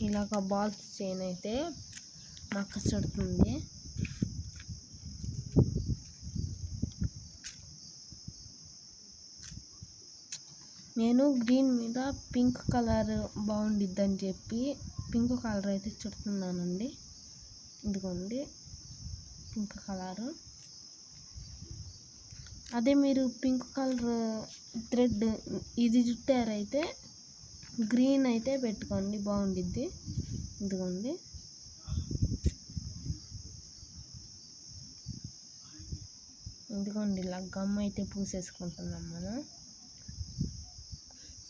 ఇలాగ balls chain అయితే మా అక్క చుడుతుంది. నేను గ్రీన్ మీద పింక్ కలర్ బాగుండిద్దని చెప్పి పింక్ కలర్ అయితే చుడుతున్నానండి. ఇదిగోండి పింక్ కలరు. అదే మీరు పింక్ కలర్ థ్రెడ్ ఇది చుట్టారైతే గ్రీన్ అయితే పెట్టుకోండి, బాగుండిద్ది. ఇదిగోండి ఇలా గమ్ అయితే పూసేసుకుంటున్నాం మనం.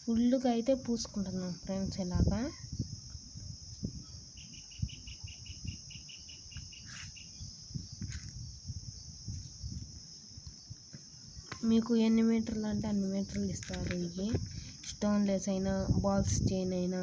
ఫుల్గా అయితే పూసుకుంటున్నాం ఫ్రెండ్స్. ఇలాగా మీకు ఎన్ని మీటర్లు అంటే అన్ని మీటర్లు ఇస్తారు. ఇవి స్టోన్ లెస్ అయినా బాల్స్ చైన్ అయినా.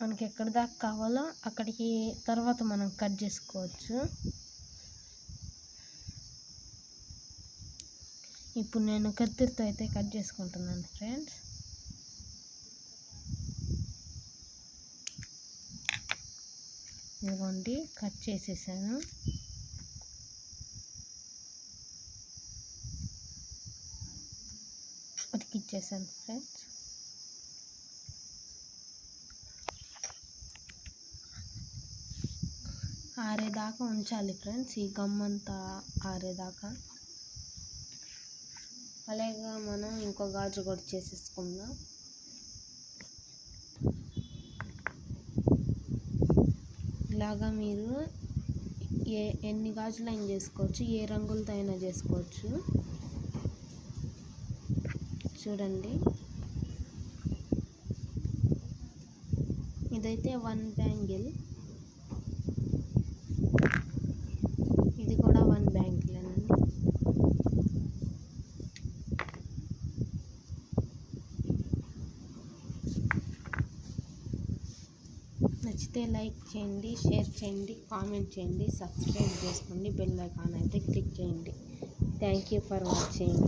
మనకి ఎక్కడి దాకా కావాలో అక్కడికి తర్వాత మనం కట్ చేసుకోవచ్చు. ఇప్పుడు నేను కత్తిరితో అయితే కట్ చేసుకుంటున్నాను ఫ్రెండ్స్. ఇదిగోండి కట్ చేసేసాను. అతికిచ్చేసాను ఫ్రెండ్స్. ఆరేదాకా ఉంచాలి ఫ్రెండ్స్, ఈ గమ్ అంతా ఆరేదాకా. అలాగే మనం ఇంకో గాజు కూడా చేసేసుకుందాం. ఇలాగా మీరు ఎన్ని గాజులు అయినా చేసుకోవచ్చు, ఏ రంగులతో అయినా చేసుకోవచ్చు. చూడండి ఇదైతే 1 బ్యాంగిల్, ఇది కూడా 1 బ్యాంగిల్ అండి. నచ్చితే లైక్ చేయండి, షేర్ చేయండి, కామెంట్ చేయండి, సబ్స్క్రైబ్ చేసుకోండి, బెల్ ఐకాన్ అయితే క్లిక్ చేయండి. Thank you for watching.